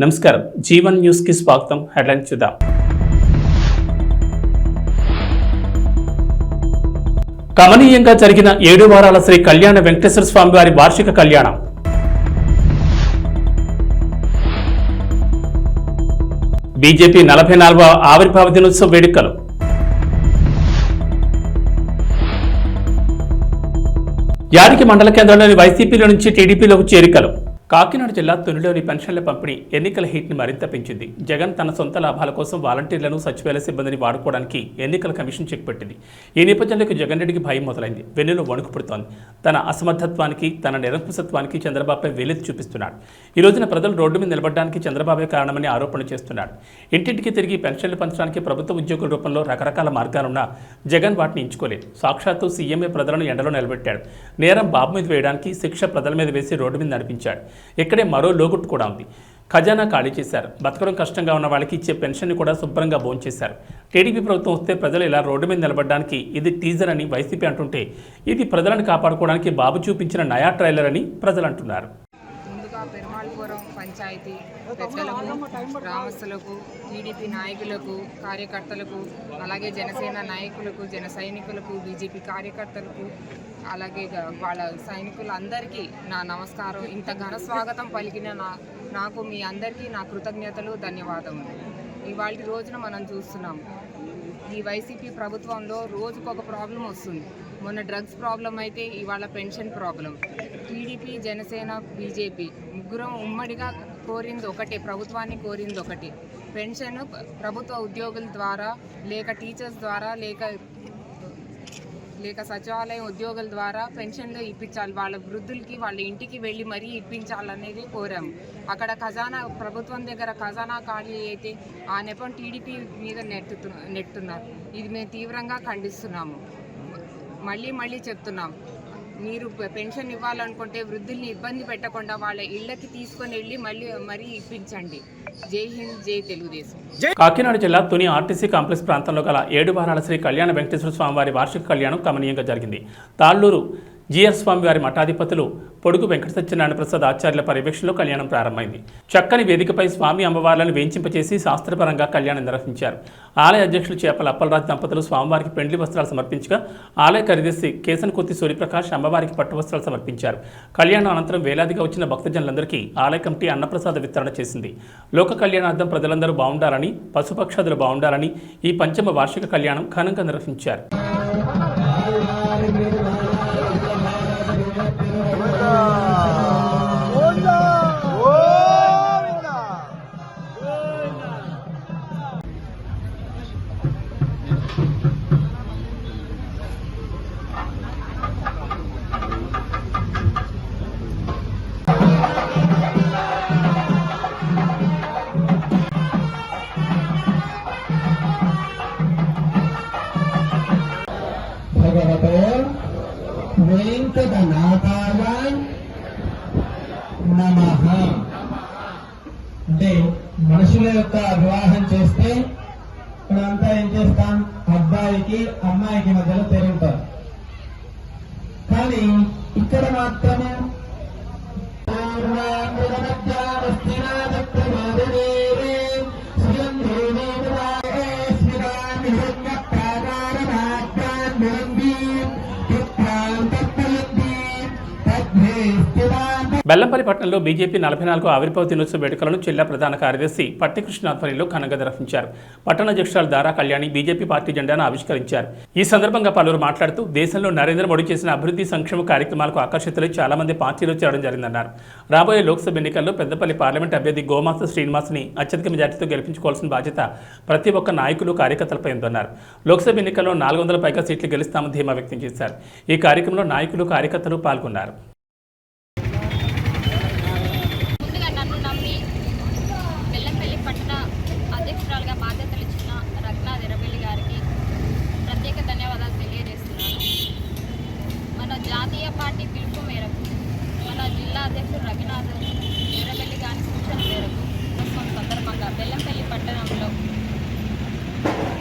నమస్కారం జీవన్ న్యూస్ కి స్వాగతం. హెడ్లైన్ చూద్దాం. కమనీయంగా జరిగిన 7 వారాల శ్రీ కళ్యాణ వెంకటేశ్వర స్వామి వారి వార్షిక కళ్యాణం. బీజేపీ 44వ ఆవిర్భావ దినోత్సవ వేడుకలు. యాడికి మండల కేంద్రంలోని వైసీపీలో నుంచి టీడీపీలోకి చేరికలు. కాకినాడ జిల్లా తునిలోని పెన్షన్ల పంపిణీ ఎన్నికల హీట్ని మరింత పెంచింది. జగన్ తన సొంత లాభాల కోసం వాలంటీర్లను సచివాలయ సిబ్బందిని వాడుకోవడానికి ఎన్నికల కమిషన్ చెక్ పెట్టింది. ఈ నేపథ్యంలో జగన్ రెడ్డికి భయం మొదలైంది. వెన్నులో వణుకు పుడుతోంది. తన అసమర్థత్వానికి, తన నిరంకుశత్వానికి చంద్రబాబుపై వేలెత్తి చూపిస్తున్నాడు. ఈ రోజున ప్రజలు రోడ్డు మీద నిలబడడానికి చంద్రబాబే కారణమని ఆరోపణ చేస్తున్నాడు. ఇంటింటికి తిరిగి పెన్షన్లు పంచడానికి ప్రభుత్వ ఉద్యోగుల రూపంలో రకరకాల మార్గాలున్నా జగన్ వాటిని ఎంచుకోలేదు. సాక్షాత్తు సీఎంఏ ప్రజలను ఎండలో నిలబెట్టాడు. నేరం బాబు మీద వేయడానికి, శిక్ష ప్రజల మీద వేసి రోడ్డు మీద నడిపించాడు. ఇక్కడే మరో లోగుట్టు కూడా ఉంది. ఖజానా ఖాళీ చేశారు. బతకడం కష్టంగా ఉన్న వాళ్ళకి ఇచ్చే పెన్షన్ని కూడా శుభ్రంగా భోంచేశారు. టీడీపీ ప్రభుత్వం వస్తే ప్రజలు ఇలా రోడ్డు మీద నిలబడడానికి ఇది టీజర్ అని వైసీపీ అంటుంటే, ఇది ప్రజలను కాపాడుకోవడానికి బాబు చూపించిన నయా ట్రైలర్ అని ప్రజలు అంటున్నారు. ముందుగా పెరుమాళపురం పంచాయతీ పెద్దలకు, గ్రామస్తులకు, టీడీపీ నాయకులకు, కార్యకర్తలకు, అలాగే జనసేన నాయకులకు, జన సైనికులకు, బీజేపీ కార్యకర్తలకు, అలాగే వాళ్ళ సైనికులందరికీ నా నమస్కారం. ఇంత ఘన స్వాగతం పలికిన నాకు మీ అందరికీ నా కృతజ్ఞతలు, ధన్యవాదములు. ఇవాళ రోజున మనం చూస్తున్నాం, ఈ వైసీపీ ప్రభుత్వంలో రోజుకొక ప్రాబ్లం వస్తుంది. మొన్న డ్రగ్స్ ప్రాబ్లం అయితే ఇవాళ pension problem. TDP, Janasena, BJP ముగ్గురం ఉమ్మడిగా కోరింది ఒకటే, ప్రభుత్వాన్ని కోరింది ఒకటి. పెన్షన్ ప్రభుత్వ ఉద్యోగుల ద్వారా, లేక టీచర్స్ ద్వారా, లేక సచివాలయం ఉద్యోగుల ద్వారా పెన్షన్లు ఇప్పించాలి. వాళ్ళ వృద్ధులకి వాళ్ళ ఇంటికి వెళ్ళి మరీ ఇప్పించాలనేది కోరాము. అక్కడ ఖజానా, ప్రభుత్వం దగ్గర ఖజానా ఖాళీ అయితే ఆ నెపం టీడీపీ మీద నెట్టున్నారు. ఇది మేము తీవ్రంగా ఖండిస్తున్నాము. మళ్ళీ చెప్తున్నాం, మీరు పెన్షన్ ఇవ్వాలనుకుంటే వృద్ధుల్ని ఇబ్బంది పెట్టకుండా వాళ్ళ ఇళ్లకి తీసుకొని వెళ్ళి మరీ ఇప్పించండి. జై హింద్, జై తెలుగుదేశం. కాకినాడ జిల్లా తుని ఆర్టీసీ కాంప్లెక్స్ ప్రాంతంలో గల 7 వారాల శ్రీ కళ్యాణ వెంకటేశ్వర స్వామి వారి వార్షిక కళ్యాణం కమనీయంగా జరిగింది. తాళ్లూరు జీఎస్ స్వామి వారి మఠాధిపతులు పొడుగు వెంకట సత్యనారాయణ ప్రసాద్ ఆచార్యుల పర్యవేక్షణలో కళ్యాణం ప్రారంభమైంది. చక్కని వేదికపై స్వామి అమ్మవార్లను వేంచింపచేసి శాస్త్రపరంగా కళ్యాణం నిర్వహించారు. ఆలయ అధ్యక్షులు చేపల అప్పలరాజు దంపతులు స్వామివారికి పెండ్లి వస్త్రాలు సమర్పించగా, ఆలయ కార్యదర్శి కేసన్కుర్తి సూర్యప్రకాష్ అమ్మవారికి పట్టు వస్త్రాలు సమర్పించారు. కళ్యాణం అనంతరం వేలాదిగా వచ్చిన భక్తజనులందరికీ ఆలయ కమిటీ అన్నప్రసాద వితరణ చేసింది. లోక కళ్యాణార్థం ప్రజలందరూ బాగుండాలని, పశుపక్షాదులు బాగుండాలని ఈ పంచమ వార్షిక కళ్యాణం ఘనంగా నిర్వహించారు. భగవతో వెంకటనాథాయ నమః. అంటే మనుషుల యొక్క వివాహం చేస్తే ఇక్కడంతా ఏం చేస్తాం, అబ్బాయికి అమ్మాయికి మధ్యలో తిరుగుతారు. కానీ ఇక్కడ మాత్రమే బెల్లంపల్లి పట్టణంలో బీజేపీ 44వ ఆవిర్భావ దినోత్సవ వేడుకలను జిల్లా ప్రధాన కార్యదర్శి పట్టికృష్ణ ఆధ్వర్యంలో ఘనంగా నిర్వహించారు. పట్టణ అధ్యక్షురాలు దారా కళ్యాణి బీజేపీ పార్టీ జెండాను ఆవిష్కరించారు. ఈ సందర్భంగా పలువురు మాట్లాడుతూ, దేశంలో నరేంద్ర మోడీ చేసిన అభివృద్ధి సంక్షేమ కార్యక్రమాలకు ఆకర్షితులై చాలా మంది పార్టీలో చేరడం జరిగిందన్నారు. రాబోయే లోక్సభ ఎన్నికల్లో పెద్దపల్లి పార్లమెంట్ అభ్యర్థి గోమాత శ్రీనివాస్ని అత్యధిక మెజార్టీతో గెలిపించుకోవాల్సిన బాధ్యత ప్రతి ఒక్క నాయకులు, కార్యకర్తలపై ఉందన్నారు. లోక్సభ ఎన్నికల్లో 400 పైగా సీట్లు గెలుస్తామని ధీమా వ్యక్తం చేశారు. ఈ కార్యక్రమంలో నాయకులు, కార్యకర్తలు పాల్గొన్నారు. జాతీయ పార్టీ పిలుపు మేరకు మన జిల్లా అధ్యక్షుడు రఘునాథ్ వీరబెల్లి గారి సూచన మేరకు సందర్భంగా బెల్లంపల్లి పట్టణంలో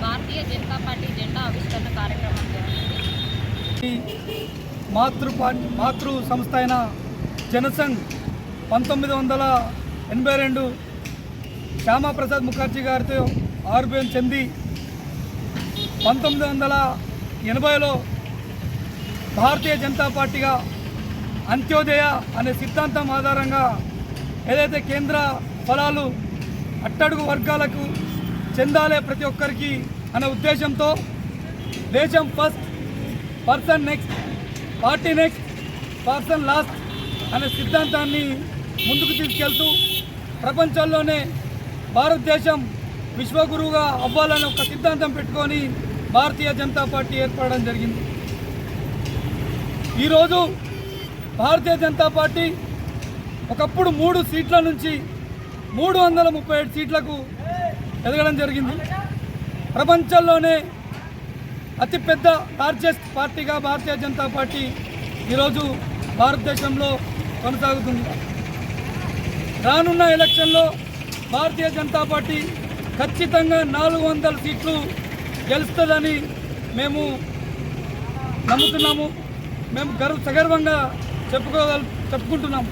భారతీయ జనతా పార్టీ జెండా ఆవిష్కరణ కార్యక్రమం జరిగింది. మాతృ సంస్థ అయిన జనసంఘ్ 1982 శ్యామాప్రసాద్ ముఖర్జీ గారితో ఆరుబేం చెంది 1980లో భారతీయ జనతా పార్టీగా అంత్యోదయ అనే సిద్ధాంతం ఆధారంగా ఏదైతే కేంద్ర ఫలాలు అట్టడుగు వర్గాలకు చెందాలే ప్రతి ఒక్కరికి అనే ఉద్దేశంతో దేశం first, person next, party next, person last అనే సిద్ధాంతాన్ని ముందుకు తీసుకెళ్తూ ప్రపంచంలోనే భారతదేశం విశ్వగురువుగా అవ్వాలని ఒక సిద్ధాంతం పెట్టుకొని భారతీయ జనతా పార్టీ ఏర్పడడం జరిగింది. ఈరోజు భారతీయ జనతా పార్టీ ఒకప్పుడు 3 సీట్ల నుంచి 337 సీట్లకు ఎదగడం జరిగింది. ప్రపంచంలోనే అతిపెద్ద లార్జెస్ట్ పార్టీగా భారతీయ జనతా పార్టీ ఈరోజు భారతదేశంలో కొనసాగుతుంది. రానున్న ఎలక్షన్లో భారతీయ జనతా పార్టీ ఖచ్చితంగా 400 సీట్లు గెలుస్తుందని మేము నమ్ముతున్నాము. మేము సగర్వంగా చెప్పుకుంటున్నాము.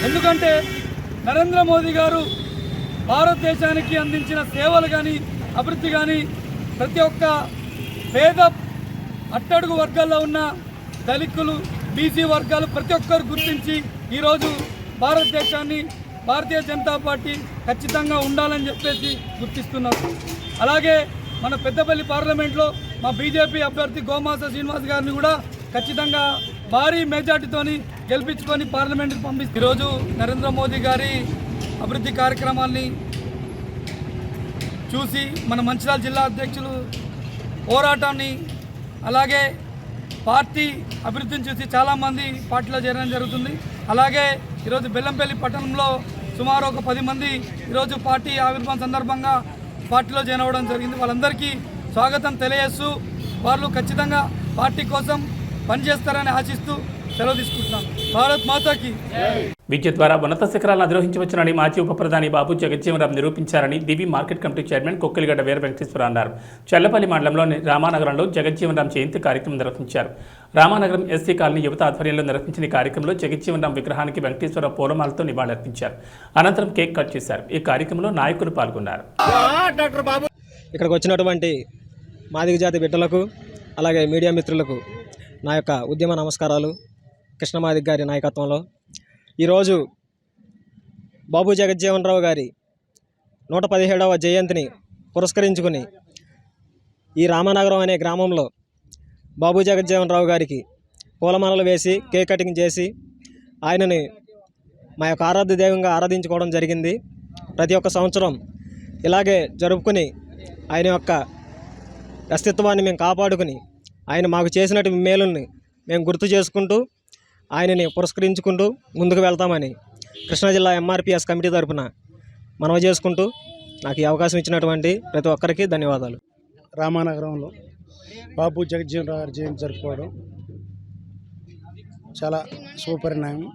ఎందుకంటే నరేంద్ర మోదీ గారు భారతదేశానికి అందించిన సేవలు కానీ అభివృద్ధి కానీ ప్రతి ఒక్క పేద అట్టడుగు వర్గాల్లో ఉన్న దళితులు, బీసీ వర్గాలు ప్రతి ఒక్కరు గుర్తించి ఈరోజు భారతదేశాన్ని భారతీయ జనతా పార్టీ ఖచ్చితంగా ఉండాలని చెప్పేసి గుర్తిస్తున్నారు. అలాగే మన పెద్దపల్లి పార్లమెంట్లో మా బీజేపీ అభ్యర్థి గోమాస శ్రీనివాస్ గారిని కూడా ఖచ్చితంగా భారీ మెజార్టీతోని గెలిపించుకొని పార్లమెంట్కి పంపిస్తారు. ఈరోజు నరేంద్ర మోదీ గారి అభివృద్ధి కార్యక్రమాల్ని చూసి మన మంచిర్యాల జిల్లా అధ్యక్షులు పోరాటాన్ని అలాగే పార్టీ అభివృద్ధిని చూసి చాలామంది పార్టీలో చేరడం జరుగుతుంది. అలాగే ఈరోజు బెల్లంపల్లి పట్టణంలో సుమారు ఒక 10 మంది ఈరోజు పార్టీ ఆవిర్భావం సందర్భంగా పార్టీలో జాయిన్ అవ్వడం జరిగింది. వాళ్ళందరికీ స్వాగతం తెలియజేస్తూ వాళ్ళు ఖచ్చితంగా పార్టీ కోసం పనిచేస్తారని ఆశిస్తూ సెలవు తీసుకుంటున్నాం. భారత్ మాతాకి. విద్య ద్వారా ఉన్నత శిఖరాలను అధిరోహించవచ్చునని మాజీ ఉప ప్రధాని బాబు జగజ్జీవన్ రామ్ నిరూపించారని దివి మార్కెట్ కమిటీ చైర్మన్ కొక్కిలిగడ్డ వీర వెంకటేశ్వర అన్నారు. చల్లపల్లి మండలంలోని రామానగరంలో జగజ్జీవన్ రామ్ జయంతి కార్యక్రమం నిర్వహించారు. రామానగరం ఎస్సీ కాలనీ యువత ఆధ్వర్యంలో నిర్వహించిన ఈ కార్యక్రమంలో జగజ్జీవన్ రామ్ విగ్రహానికి వెంకటేశ్వర పూలమాలతో నివాళులర్పించారు. అనంతరం కేక్ కట్ చేశారు. ఈ కార్యక్రమంలో నాయకులు పాల్గొన్నారు. ఇక్కడికి వచ్చినటువంటి మాదిగ జాతి బిడ్డలకు అలాగే మీడియా మిత్రులకు నా యొక్క ఉద్యమ నమస్కారాలు. కృష్ణమాదిగ గారి నాయకత్వంలో ఈరోజు బాబు జగజ్జీవన్ రావు గారి 117వ జయంతిని పురస్కరించుకుని ఈ రామనగరం అనే గ్రామంలో బాబు జగజ్జీవన్ రావు గారికి పూలమాలలు వేసి కేక్ కటింగ్ చేసి ఆయనని మా యొక్క ఆరాధ్య దైవంగా ఆరాధించుకోవడం జరిగింది. ప్రతి ఒక్క సంవత్సరం ఇలాగే జరుపుకుని ఆయన యొక్క అస్తిత్వాన్ని మేము కాపాడుకుని ఆయన మాకు చేసినటువంటి మేలుల్ని మేము గుర్తు చేసుకుంటూ ఆయనని పురస్కరించుకుంటూ ముందుకు వెళ్తామని కృష్ణా జిల్లా ఎంఆర్పిఎస్ కమిటీ తరఫున మనవి చేసుకుంటూ నాకు ఈ అవకాశం ఇచ్చినటువంటి ప్రతి ఒక్కరికి ధన్యవాదాలు. రామానగరంలో బాబు జగజ్జీవన్ రావు గారి జయంతి జరుపుకోవడం చాలా శుభపరిణామం.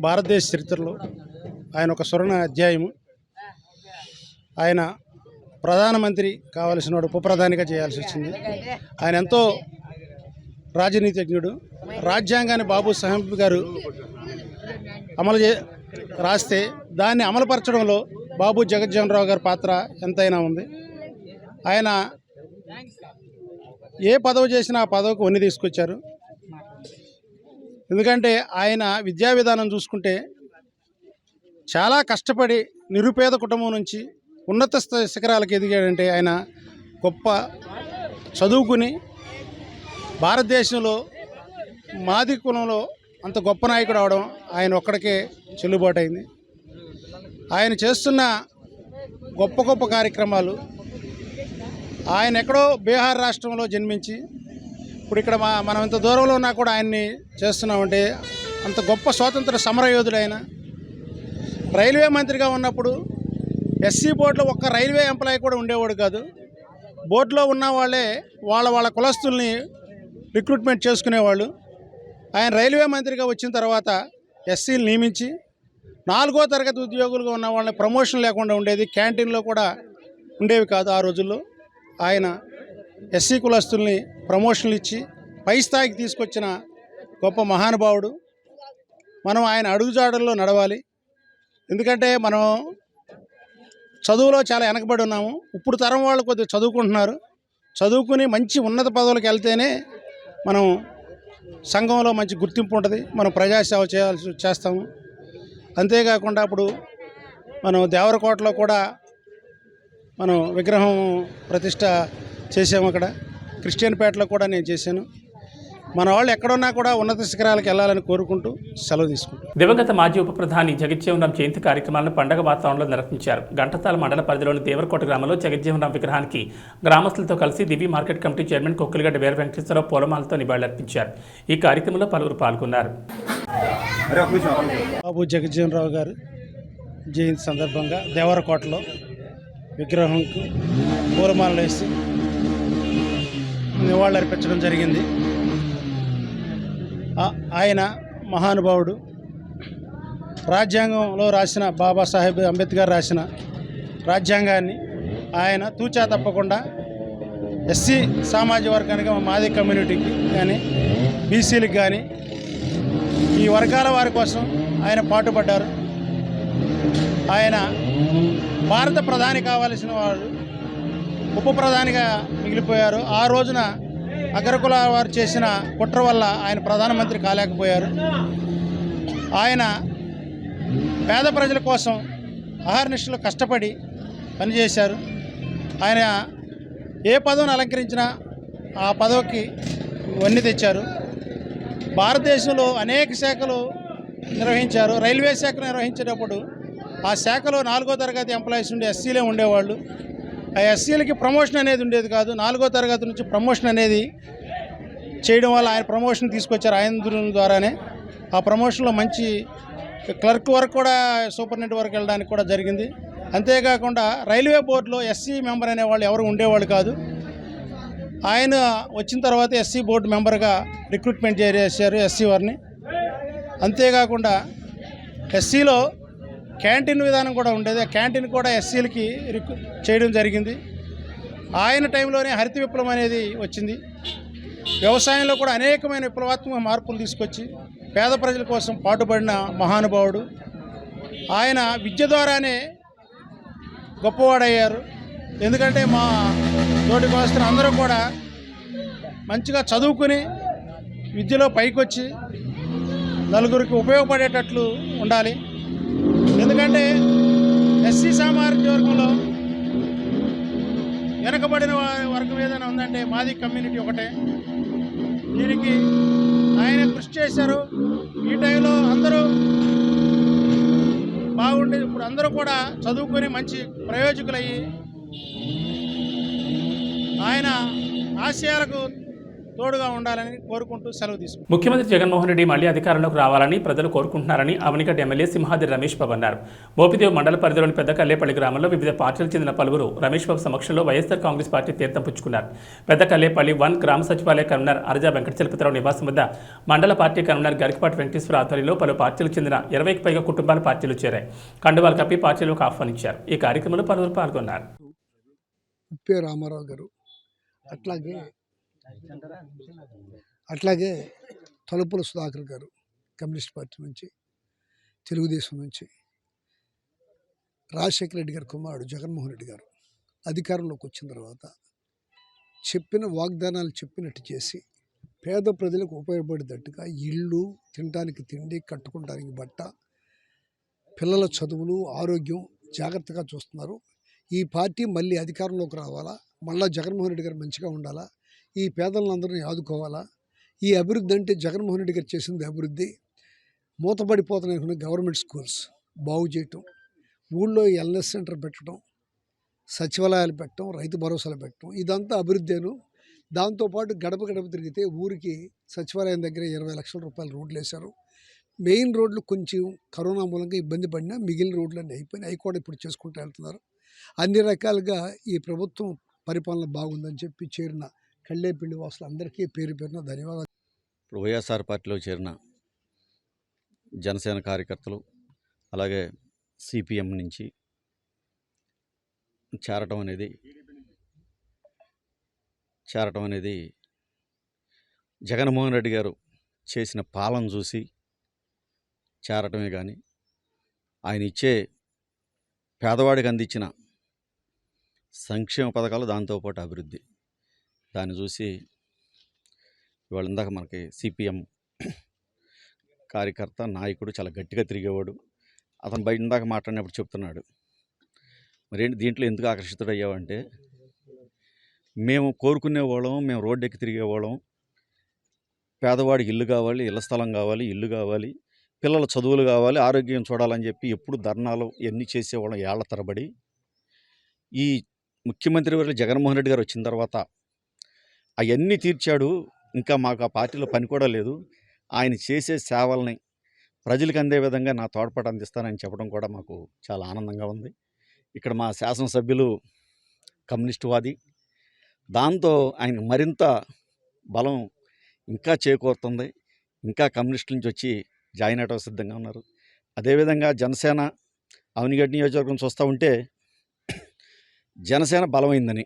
భారతదేశ చరిత్రలో ఆయన ఒక స్వర్ణ అధ్యాయము. ఆయన ప్రధానమంత్రి కావాల్సిన వాడు ఉప ప్రధానిగా చేయాల్సి వచ్చింది. ఆయన ఎంతో రాజనీతిజ్ఞుడు. రాజ్యాంగాన్ని బాబు సాహెబ్ గారు రాస్తే దాన్ని అమలుపరచడంలో బాబు జగజ్జీవన్ రావు గారి పాత్ర ఎంతైనా ఉంది. ఆయన ఏ పదవి చేసినా ఆ పదవికి వన్ని తీసుకొచ్చారు. ఎందుకంటే ఆయన విద్యా విధానం చూసుకుంటే చాలా కష్టపడి నిరుపేద కుటుంబం నుంచి ఉన్నత శిఖరాలకు ఎదిగాడంటే ఆయన గొప్ప చదువుకుని భారతదేశంలో మాది కులంలో అంత గొప్ప నాయకుడు అవడం ఆయన ఒక్కడికే చెల్లుబాటు అయింది. ఆయన చేస్తున్న గొప్ప గొప్ప కార్యక్రమాలు ఆయన ఎక్కడో బీహార్ రాష్ట్రంలో జన్మించి ఇప్పుడు ఇక్కడ మనం ఇంత దూరంలో ఉన్నా కూడా ఆయన్ని చేస్తున్నామంటే అంత గొప్ప స్వాతంత్ర సమరయోధుడు ఆయన. రైల్వే మంత్రిగా ఉన్నప్పుడు ఎస్సీ బోర్డులో ఒక్క రైల్వే ఎంప్లాయీ కూడా ఉండేవాడు కాదు. బోర్డులో ఉన్న వాళ్ళే వాళ్ళ కులస్తుల్ని రిక్రూట్మెంట్ చేసుకునేవాళ్ళు. ఆయన రైల్వే మంత్రిగా వచ్చిన తర్వాత ఎస్సీలు నియమించి 4వ తరగతి ఉద్యోగులుగా ఉన్న వాళ్ళని ప్రమోషన్ లేకుండా ఉండేది. క్యాంటీన్లో కూడా ఉండేవి కాదు ఆ రోజుల్లో. ఆయన ఎస్సీ కులస్తుల్ని ప్రమోషన్లు ఇచ్చి పై స్థాయికి తీసుకొచ్చిన గొప్ప మహానుభావుడు. మనం ఆయన అడుగుజాడల్లో నడవాలి. ఎందుకంటే మనం చదువులో చాలా వెనకబడి ఉన్నాము. ఇప్పుడు తరం వాళ్ళు కొద్దిగా చదువుకుంటున్నారు. చదువుకుని మంచి ఉన్నత పదవులకు వెళ్తేనే మనం సంఘంలో మంచి గుర్తింపు ఉంటుంది, మనం ప్రజాసేవ చేస్తాము. అంతేకాకుండా ఇప్పుడు మనం దేవరకోటలో కూడా మనం విగ్రహం ప్రతిష్ట చేసాము. అక్కడ క్రిస్టియన్పేటలో కూడా నేను చేశాను. మన వాళ్ళు ఎక్కడున్నా కూడా ఉన్నత శిఖరాలకు వెళ్ళాలని కోరుకుంటూ సెలవు తీసుకుంటాం. దివంగత మాజీ ఉప ప్రధాని జగజ్జీవన్ జయంతి కార్యక్రమాలను పండగ వాతావరణంలో నిర్వహించారు. గంటసాల మండల పరిధిలోని దేవరకోట గ్రామంలో జగజ్జీవన్ విగ్రహానికి గ్రామస్తులతో కలిసి దివి మార్కెట్ కమిటీ చైర్మన్ కొక్కిలిగడ్డ వీర వెంకటేశ్వరరావు పూలమాలతో నివాళులర్పించారు. ఈ కార్యక్రమంలో పలువురు పాల్గొన్నారు. బాబు జగజ్జీవన్ రావు గారు జయంతి సందర్భంగా దేవరకోటలో విగ్రహంకు పూలమాలలు వేసి నివాళులర్పించడం జరిగింది. ఆయన మహానుభావుడు. రాజ్యాంగంలో రాసిన బాబాసాహెబ్ అంబేద్కర్ రాసిన రాజ్యాంగాన్ని ఆయన తూచా తప్పకుండా ఎస్సీ సామాజిక వర్గానికి, మాది కమ్యూనిటీకి కానీ బీసీలకు కానీ ఈ వర్గాల వారి కోసం ఆయన పాటుపడ్డారు. ఆయన భారత ప్రధాని కావాల్సిన వారు ఉప ప్రధానిగా మిగిలిపోయారు. ఆ రోజున అగ్రకుల వారు చేసిన కుట్ర వల్ల ఆయన ప్రధానమంత్రి కాలేకపోయారు. ఆయన పేద ప్రజల కోసం అహర్నిశలు కష్టపడి పనిచేశారు. ఆయన ఏ పదవిని అలంకరించినా ఆ పదవికి వన్నె తెచ్చారు. భారతదేశంలో అనేక శాఖలు నిర్వహించారు. రైల్వే శాఖ నిర్వహించేటప్పుడు ఆ శాఖలో 4వ తరగతి ఎంప్లాయీస్ ఉండే ఎస్సీలే ఉండేవాళ్ళు. ఆ ఎస్సీలకి ప్రమోషన్ అనేది ఉండేది కాదు. 4వ తరగతి నుంచి ప్రమోషన్ అనేది చేయడం వల్ల ఆయన ప్రమోషన్ తీసుకొచ్చారు. ఆయన ద్వారానే ఆ ప్రమోషన్లో మంచి క్లర్క్ వరకు కూడా సూపరింటెండెంట్ వరకు వెళ్ళడానికి కూడా జరిగింది. అంతేకాకుండా రైల్వే బోర్డులో ఎస్సీ మెంబర్ అనేవాళ్ళు ఎవరు ఉండేవాళ్ళు కాదు. ఆయన వచ్చిన తర్వాత ఎస్సీ బోర్డు మెంబర్గా రిక్రూట్మెంట్ చేశారు ఎస్సీ వారిని. అంతేకాకుండా ఎస్సీలో క్యాంటీన్ విధానం కూడా ఉండేది. ఆ క్యాంటీన్ కూడా ఎస్సీలకి చేయడం జరిగింది. ఆయన టైంలోనే హరిత విప్లవం అనేది వచ్చింది. వ్యవసాయంలో కూడా అనేకమైన విప్లవాత్మక మార్పులు తీసుకొచ్చి పేద ప్రజల కోసం పాటుపడిన మహానుభావుడు. ఆయన విద్య ద్వారానే గొప్పవాడయ్యారు. ఎందుకంటే మా తోటి కోస్తున్న అందరూ కూడా మంచిగా చదువుకుని విద్యలో పైకొచ్చి నలుగురికి ఉపయోగపడేటట్లు ఉండాలి. ఎందుకంటే ఎస్సీ సామాజిక వర్గంలో వెనకబడిన వర్గం ఏదైనా ఉందంటే మాది కమ్యూనిటీ ఒకటే. దీనికి ఆయన కృషి చేశారు. ఈ టైంలో అందరూ బాగుండేది. ఇప్పుడు అందరూ కూడా చదువుకొని మంచి ప్రయోజకులయ్యి ఆయన ఆశయాలకు తోడుగా ఉండాలని కోరుకుంటూ సెలవు తీసుకుంటారు. ముఖ్యమంత్రి జగన్మోహన్ రెడ్డి మళ్లీ అధికారంలోకి రావాలని ప్రజలు కోరుకుంటున్నారని అవనిగడ్డ ఎమ్మెల్యే సింహాద్రి రమేష్ బాబు అన్నారు. మోపిదేవ్ మండల పరిధిలోని పెద్ద కల్లేపల్లి గ్రామంలో వివిధ పార్టీలకు చెందిన పలువురు రమేష్ బాబు సమక్షంలో వైఎస్ఆర్ కాంగ్రెస్ పార్టీ తీర్థం పుచ్చుకున్నారు. పెద్ద కల్లేపల్లి 1 గ్రామ సచివాలయ కన్వీనర్ అరజా వెంకటచలపతిరావు నివాసం వద్ద మండల పార్టీ కన్వీనర్ గరికపాటి వెంకటేశ్వర ఆధ్వర్యంలో పలు పార్టీలకు చెందిన 20కి పైగా కుటుంబాల పార్టీలు చేరాయి. కండువాలు కప్పి పార్టీలకు ఆహ్వానించారు. ఈ కార్యక్రమంలో పలువురు పాల్గొన్నారు. రామారావు గారు, అట్లాగే తలుపుల సుధాకర్ గారు కమ్యూనిస్ట్ పార్టీ నుంచి, తెలుగుదేశం నుంచి, రాజశేఖర రెడ్డి గారి కుమారుడు జగన్మోహన్ రెడ్డి గారు అధికారంలోకి వచ్చిన తర్వాత చెప్పిన వాగ్దానాలు చెప్పినట్టు చేసి పేద ప్రజలకు ఉపయోగపడేటట్టుగా ఇళ్ళు, తినడానికి తిండి, కట్టుకోవడానికి బట్ట, పిల్లల చదువులు, ఆరోగ్యం జాగ్రత్తగా చూస్తున్నారు. ఈ పార్టీ మళ్ళీ అధికారంలోకి రావాలా, మళ్ళీ జగన్మోహన్ రెడ్డి గారు మంచిగా ఉండాలా, ఈ పేదలందరినీ ఆదుకోవాలా. ఈ అభివృద్ధి అంటే జగన్మోహన్ రెడ్డి గారు చేసింది అభివృద్ధి. మూతపడిపోతున్న గవర్నమెంట్ స్కూల్స్ బాగు చేయటం, ఊళ్ళో ఎల్ఎస్ సెంటర్ పెట్టడం, సచివాలయాలు పెట్టడం, రైతు భరోసాలు పెట్టడం, ఇదంతా అభివృద్ధేను. దాంతోపాటు గడప గడప తిరిగితే ఊరికి సచివాలయం దగ్గర 20 లక్షల రూపాయలు రోడ్లు వేశారు. మెయిన్ రోడ్లు కొంచెం కరోనా మూలంగా ఇబ్బంది పడినా మిగిలిన రోడ్లన్నీ అయిపోయినాయి. అవి కూడా ఇప్పుడు చేసుకుంటూ వెళ్తున్నారు. అన్ని రకాలుగా ఈ ప్రభుత్వం పరిపాలన బాగుందని చెప్పి చేరిన కళ్ళేపల్లి వాసులు అందరికీ పేరు పేరున ధన్యవాదాలు. ఇప్పుడు వైఎస్ఆర్ పార్టీలో చేరిన జనసేన కార్యకర్తలు, అలాగే సిపిఎం నుంచి చేరటం అనేది జగన్మోహన్ రెడ్డి గారు చేసిన పాలన చూసి చేరటమే కానీ ఆయన ఇచ్చే పేదవాడికి అందించిన సంక్షేమ పథకాలు, దాంతోపాటు అభివృద్ధి. దాన్ని చూసి ఇవాళ ఇందాక మనకి సిపిఎం కార్యకర్త, నాయకుడు చాలా గట్టిగా తిరిగేవాడు. అతను బయట ఇందాక మాట్లాడినప్పుడు చెప్తున్నాడు, మరేంటి దీంట్లో ఎందుకు ఆకర్షితుడయ్యావంటే, మేము కోరుకునేవాళ్ళం, మేము రోడ్డు ఎక్కి తిరిగేవాళ్ళం, పేదవాడికి ఇల్లు కావాలి, ఇళ్ల స్థలం కావాలి, ఇల్లు కావాలి, పిల్లల చదువులు కావాలి, ఆరోగ్యం చూడాలని చెప్పి ఎప్పుడు ధర్నాలు ఎన్ని చేసేవాళ్ళం ఏళ్ల తరబడి. ఈ ముఖ్యమంత్రి వర్యులు జగన్మోహన్ రెడ్డి గారు వచ్చిన తర్వాత అవన్నీ తీర్చాడు. ఇంకా మాకు ఆ పార్టీలో పని కూడా లేదు. ఆయన చేసే సేవల్ని ప్రజలకు అందే విధంగా నా తోడ్పాటు అందిస్తానని చెప్పడం కూడా మాకు చాలా ఆనందంగా ఉంది. ఇక్కడ మా శాసనసభ్యులు కమ్యూనిస్టువాది, దాంతో ఆయన మరింత బలం ఇంకా చేకూరుతుంది. ఇంకా కమ్యూనిస్టుల నుంచి వచ్చి జాయిన్ అవడం సిద్ధంగా ఉన్నారు. అదేవిధంగా జనసేన అవనిగడ్డ నియోజకవర్గం చూస్తూ ఉంటే జనసేన బలమైందని,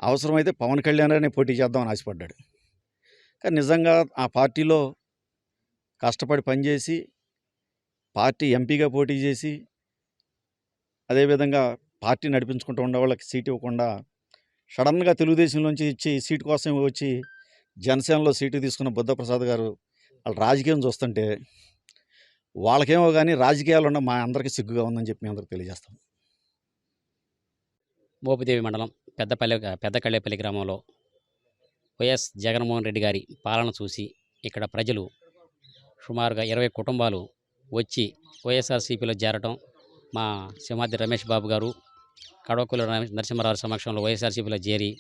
అవసరమైతే పవన్ కళ్యాణ్ గారిని పోటీ చేద్దామని ఆశపడ్డాడు. కానీ నిజంగా ఆ పార్టీలో కష్టపడి పనిచేసి పార్టీ ఎంపీగా పోటీ చేసి అదేవిధంగా పార్టీ నడిపించుకుంటూ ఉండే వాళ్ళకి సీట్ ఇవ్వకుండా సడన్గా తెలుగుదేశంలోంచి ఇచ్చి సీటు కోసం వచ్చి జనసేనలో సీటు తీసుకున్న బుద్ధప్రసాద్ గారు వాళ్ళ రాజకీయం చూస్తుంటే వాళ్ళకేమో కానీ రాజకీయాలు ఉన్న మా అందరికీ సిగ్గుగా ఉందని చెప్పి మీ అందరికి తెలియజేస్తాం. మోపిదేవి మండలం పెద్దకళ్ళేపల్లి గ్రామంలో వైఎస్ జగన్మోహన్ రెడ్డి గారి పాలన చూసి ఇక్కడ ప్రజలు సుమారుగా 20 కుటుంబాలు వచ్చి వైఎస్ఆర్సీపీలో చేరటం, మా సింహాద్రి రమేష్ బాబు గారు కడవకుల నరసింహారావు సమక్షంలో వైఎస్ఆర్సీపీలో చేరి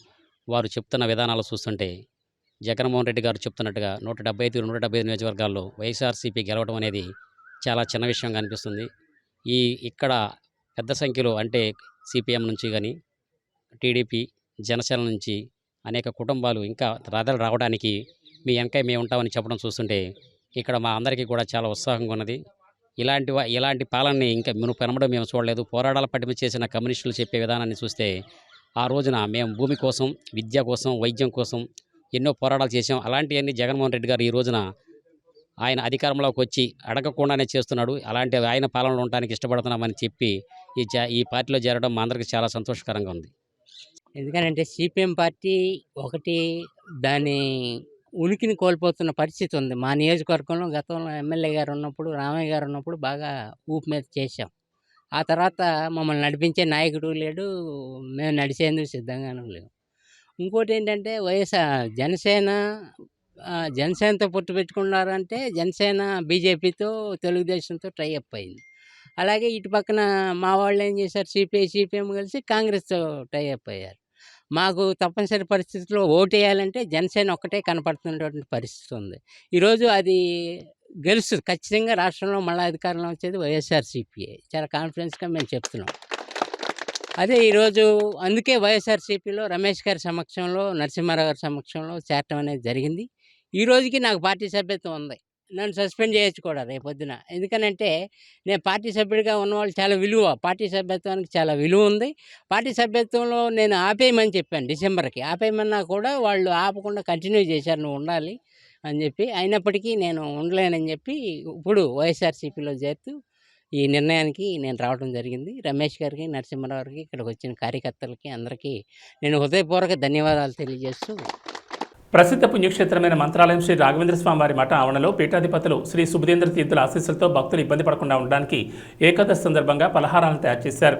వారు చెప్తున్న విధానాలు చూస్తుంటే జగన్మోహన్ రెడ్డి గారు చెప్తున్నట్టుగా 175 నియోజకవర్గాల్లో వైఎస్ఆర్సీపీ గెలవడం అనేది చాలా చిన్న విషయంగా అనిపిస్తుంది. ఇక్కడ పెద్ద సంఖ్యలో అంటే సిపిఎం నుంచి కానీ టీడీపీ, జనసేన నుంచి అనేక కుటుంబాలు ఇంకా రాదలు రావడానికి మీ వెనక మేము ఉంటామని చెప్పడం చూస్తుంటే ఇక్కడ మా అందరికీ కూడా చాలా ఉత్సాహంగా ఉన్నది. ఇలాంటి పాలనని ఇంకా పెనమడం మేము చూడలేదు. పోరాటాల పట్టిమ చేసిన కమ్యూనిస్టులు చెప్పే విధానాన్ని చూస్తే ఆ రోజున మేము భూమి కోసం, విద్య కోసం, వైద్యం కోసం ఎన్నో పోరాటాలు చేసాం. అలాంటివన్నీ జగన్మోహన్ రెడ్డి గారు ఈ రోజున ఆయన అధికారంలోకి వచ్చి అడగకుండానే చేస్తున్నాడు. అలాంటి ఆయన పాలనలో ఉండడానికి ఇష్టపడుతున్నామని చెప్పి ఈ పార్టీలో చేరడం మా అందరికీ చాలా సంతోషకరంగా ఉంది. ఎందుకంటే సిపిఎం పార్టీ ఒకటి దాని ఉనికిని కోల్పోతున్న పరిస్థితి ఉంది. మా నియోజకవర్గంలో గతంలో ఎమ్మెల్యే గారు ఉన్నప్పుడు, రామయ్య గారు ఉన్నప్పుడు బాగా ఊపు మీద చేశాం. ఆ తర్వాత మమ్మల్ని నడిపించే నాయకుడు లేడు, మేము నడిచేందుకు సిద్ధంగానూ లేవు. ఇంకోటి ఏంటంటే జనసేనతో పొత్తు పెట్టుకున్నారంటే జనసేన బీజేపీతో, తెలుగుదేశంతో టైఅప్ అయింది. అలాగే ఇటు పక్కన మా వాళ్ళు ఏం చేశారు, సిపిఎం కలిసి కాంగ్రెస్తో టైఅప్ అయ్యారు. మాకు తప్పనిసరి పరిస్థితుల్లో ఓటేయాలంటే జనసేన ఒక్కటే కనపడుతున్నటువంటి పరిస్థితి ఉంది. ఈరోజు అది గెలుస్తుంది ఖచ్చితంగా. రాష్ట్రంలో మళ్ళీ అధికారంలో వచ్చేది వైఎస్ఆర్సీపీఏ. చాలా కాన్ఫిడెన్స్గా మేము చెప్తున్నాం. అదే ఈరోజు అందుకే వైఎస్ఆర్సీపీలో రమేష్ గారి సమక్షంలో, నరసింహారావు గారి సమక్షంలో చేరటం అనేది జరిగింది. ఈ రోజుకి నాకు పార్టీ సభ్యత్వం ఉంది. నన్ను సస్పెండ్ చేయొచ్చు కూడా రేపొద్దున. ఎందుకనంటే నేను పార్టీ సభ్యుడిగా ఉన్నవాళ్ళు చాలా విలువ, పార్టీ సభ్యత్వానికి చాలా విలువ ఉంది. పార్టీ సభ్యత్వంలో నేను ఆపేయమని చెప్పాను, డిసెంబర్కి ఆపేయమన్నా కూడా వాళ్ళు ఆపకుండా కంటిన్యూ చేశారు, నువ్వు ఉండాలి అని చెప్పి. అయినప్పటికీ నేను ఉండలేనని చెప్పి ఇప్పుడు వైఎస్ఆర్సీపీలో చేరుతూ ఈ నిర్ణయానికి నేను రావడం జరిగింది. రమేష్ గారికి, నరసింహారావు గారికి, ఇక్కడికి వచ్చిన కార్యకర్తలకి అందరికీ నేను హృదయపూర్వక ధన్యవాదాలు తెలియజేస్తూ, ప్రసిద్ధ పుణ్యక్షేత్రమైన మంత్రాలయం శ్రీ రాఘవేంద్ర స్వామి వారి మఠ ఆవరణలో పీఠాధిపతులు శ్రీ సుబుధేంద్ర తీర్థుల ఆశీస్సులతో భక్తులు ఇబ్బంది పడకుండా ఉండడానికి ఏకాదశి సందర్భంగా పలహారాలను తయారు చేశారు.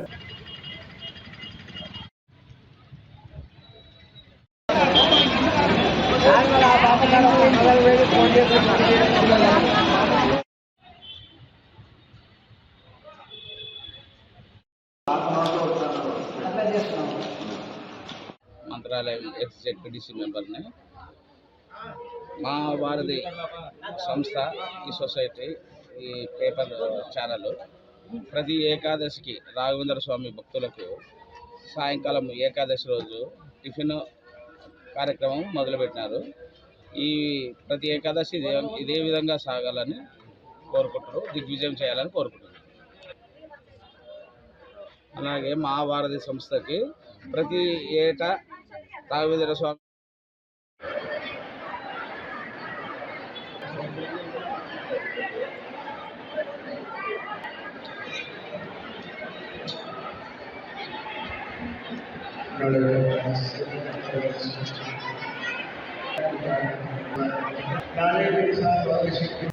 మంత్రాలయం ఎక్స్-జెడ్పీటీసీ మెంబర్ని. మా వారిది సంస్థ, ఈ సొసైటీ, ఈ పేపర్ ఛానల్ ప్రతి ఏకాదశికి రాఘవేంద్ర స్వామి భక్తులకు సాయంకాలం ఏకాదశి రోజు టిఫిన్ కార్యక్రమం మొదలుపెట్టినారు. ఈ ప్రతి ఏకాదశి ఇదే విధంగా సాగాలని కోరుకుంటున్నారు, దిగ్విజయం చేయాలని కోరుకుంటున్నారు. అలాగే మా వారధి సంస్థకి ప్రతి ఏటా రాఘవేంద్ర స్వామి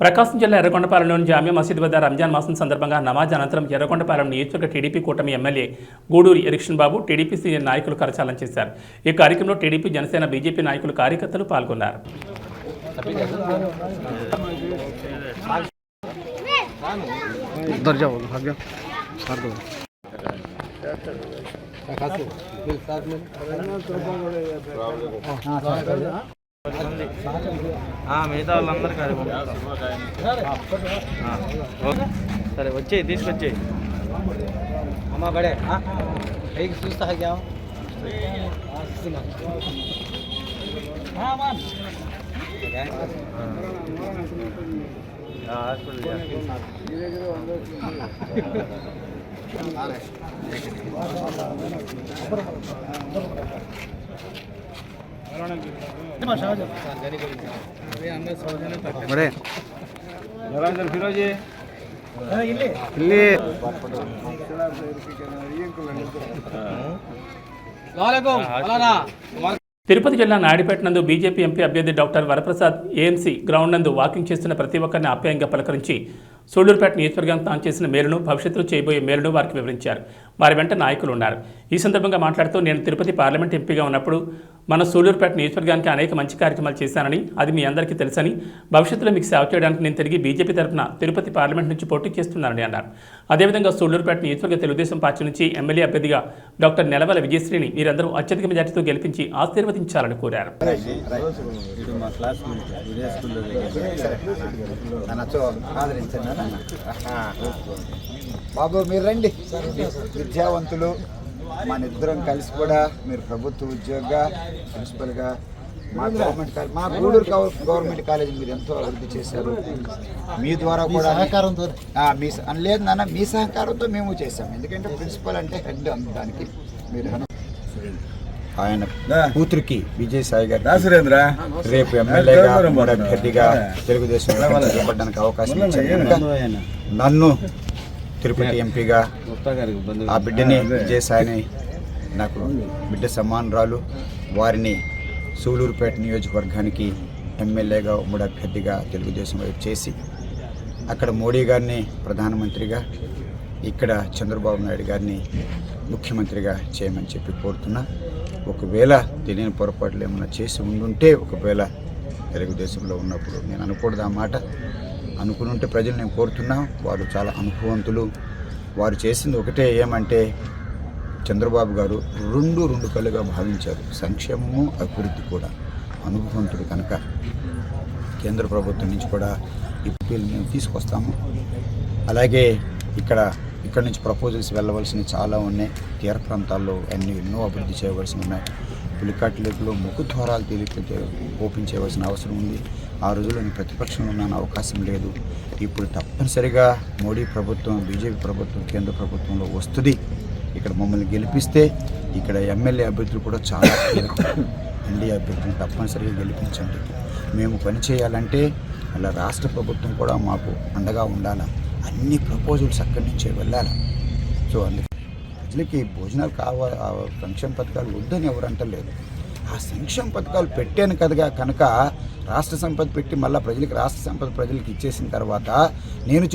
ప్రకాశం జిల్లా ఎర్రగొండపాలెంలోని జామియా మసీద్ వద్ద రంజాన్ మాసం సందర్భంగా నమాజ్ అనంతరం ఎర్రగొండపాలెం నియోజకవర్గ టీడీపీ కూటమి ఎమ్మెల్యే గూడూరి ఎరిక్షన్ బాబు టీడీపీ సీనియర్ నాయకులు కరచాలనం చేశారు. ఈ కార్యక్రమంలో టీడీపీ, జనసేన, బీజేపీ నాయకులు, కార్యకర్తలు పాల్గొన్నారు. మిగతా వాళ్ళందరూ సరే వచ్చేయి, తీసుకొచ్చేయి. అమ్మా బడే పైకి చూస్తా బడే ఫిరోజీ తిరుపతి జిల్లా నాయుడుపేట నందు బీజేపీ ఎంపీ అభ్యర్థి డాక్టర్ వరప్రసాద్ ఏఎంసీ గ్రౌండ్ నందు వాకింగ్ చేస్తున్న ప్రతి ఒక్కరిని ఆప్యాయంగా పలకరించి సూళ్లూరుపేట నియోజకవర్గానికి తాను చేసిన మేలును, భవిష్యత్తులో చేయబోయే మేలును వారికి వివరించారు. వారి వెంట నాయకులు ఉన్నారు. ఈ సందర్భంగా మాట్లాడుతూ, నేను తిరుపతి పార్లమెంట్ ఎంపీగా ఉన్నప్పుడు మన సూళ్లూరుపేట నియోజకవర్గానికి అనేక మంచి కార్యక్రమాలు చేశానని, అది మీ అందరికీ తెలుసని, భవిష్యత్తులో మీకు సేవ చేయడానికి నేను తిరిగి బీజేపీ తరఫున తిరుపతి పార్లమెంట్ నుంచి పోటీ చేస్తున్నానని అన్నారు. అదేవిధంగా సూళ్లూరుపేట నియోజకవర్గ తెలుగుదేశం పార్టీ నుంచి ఎమ్మెల్యే అభ్యర్థిగా డాక్టర్ నెలవల విజయశ్రీని మీరందరూ అత్యధిక మెజార్టీతో గెలిపించి ఆశీర్వదించాలని కోరారు. బాబు మీరు రండి, విద్యావంతులు మన ఇద్దరం కలిసి కూడా మీరు ప్రభుత్వ ఉద్యోగిగా, ప్రిన్సిపల్గా మా గవర్నమెంట్ కాలేజ్, మా గూడూరు గవర్నమెంట్ కాలేజీ మీరు ఎంతో అభివృద్ధి చేశారు. మీ ద్వారా కూడా సహకారంతో లేదు నాన్న, మీ సహకారంతో మేము చేశాం. ఎందుకంటే ప్రిన్సిపల్ అంటే హెడ్ దానికి. మీరు ఆయన కూతురికి విజయసాయి గారు రేపు ఎమ్మెల్యేగా, అభ్యర్థిగా తెలుగుదేశం నిలబడడానికి అవకాశం ఇచ్చారు. నన్ను తిరుపతి ఎంపీగా, ఆ బిడ్డని విజయసాయిని నాకు బిడ్డ సమానురాలు, వారిని సూళ్లూరుపేట నియోజకవర్గానికి ఎమ్మెల్యేగా, ఉమ్మడి అభ్యర్థిగా తెలుగుదేశం వైపు చేసి అక్కడ మోడీ గారిని ప్రధానమంత్రిగా, ఇక్కడ చంద్రబాబు నాయుడు గారిని ముఖ్యమంత్రిగా చేయమని చెప్పి కోరుతున్నా. ఒకవేళ తెలియని పొరపాట్లు ఏమైనా చేసి ఉండుంటే, ఒకవేళ తెలుగుదేశంలో ఉన్నప్పుడు నేను అనకూడదు ఆ మాట, అనుకునుంటే ప్రజలు నేను కోరుతున్నా. వారు చాలా అనుభవంతులు. వారు చేసింది ఒకటే, ఏమంటే చంద్రబాబు గారు రెండు కళ్ళుగా భావించారు, సంక్షేమము, అభివృద్ధి కూడా. అనుభవంతుడు కనుక కేంద్ర ప్రభుత్వం నుంచి కూడా ఇప్పుడు మేము తీసుకొస్తాము. అలాగే ఇక్కడ నుంచి ప్రపోజల్స్ వెళ్ళవలసినవి చాలా ఉన్నాయి. తీర ప్రాంతాల్లో ఎన్నో అభివృద్ధి చేయవలసినవి ఉన్నాయి. పులికాట్లేకులో ముఖద్వారాలు ఓపెన్ చేయవలసిన అవసరం ఉంది. ఆ రోజుల్లో నేను ప్రతిపక్షంలో ఉన్న అవకాశం లేదు. ఇప్పుడు తప్పనిసరిగా మోడీ ప్రభుత్వం, బీజేపీ ప్రభుత్వం, కేంద్ర ప్రభుత్వంలో వస్తుంది. ఇక్కడ మమ్మల్ని గెలిపిస్తే ఇక్కడ ఎమ్మెల్యే అభ్యర్థులు కూడా చాలా ఎన్డీఏ అభ్యర్థులను తప్పనిసరిగా గెలిపించండి. మేము పనిచేయాలంటే అలా రాష్ట్ర ప్రభుత్వం కూడా మాకు అండగా ఉండాలి. అన్ని ప్రపోజల్స్ అక్కడి నుంచే వెళ్ళాలి. సో అందుకే ప్రజలకి భోజనాలు కావాలి, సంక్షేమ పథకాలు వద్దని ఎవరు అంటలేదు. ఆ సంక్షేమ పథకాలు పెట్టాను కదగా కనుక రాష్ట్ర సంపద పెట్టి మళ్ళీ రాష్ట్ర సంపద ప్రజలకు ఇచ్చేసిన తర్వాత నేను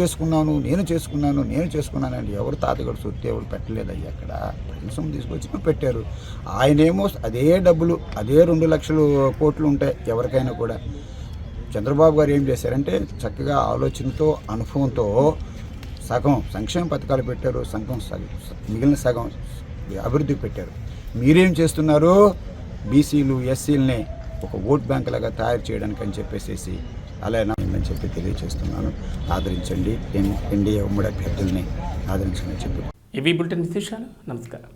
చేసుకున్నానండి. ఎవరు తాతగారు సొత్తు ఎవరు పెట్టలేదయ్యా. అక్కడ ప్రజల సొమ్ము తీసుకొచ్చి పెట్టారు. ఆయనేమో అదే డబ్బులు, అదే 2 లక్షల కోట్లు ఉంటాయి ఎవరికైనా కూడా. చంద్రబాబు గారు ఏం చేశారంటే చక్కగా ఆలోచనతో, అనుభవంతో సగం సంక్షేమ పథకాలు పెట్టారు, మిగిలిన సగం అభివృద్ధికి పెట్టారు. మీరేం చేస్తున్నారు? బీసీలు, ఎస్సీలని ఒక ఓట్ బ్యాంక్ లాగా తయారు చేయడానికి అని చెప్పేసి అలా అని చెప్పి తెలియజేస్తున్నాను. ఆదరించండి, ఎన్డీఏ ఉమ్మడి అభ్యర్థుల్ని ఆదరించమని చెప్పి. ఇవి బులెటిన్ విశేషాలు. నమస్కారం.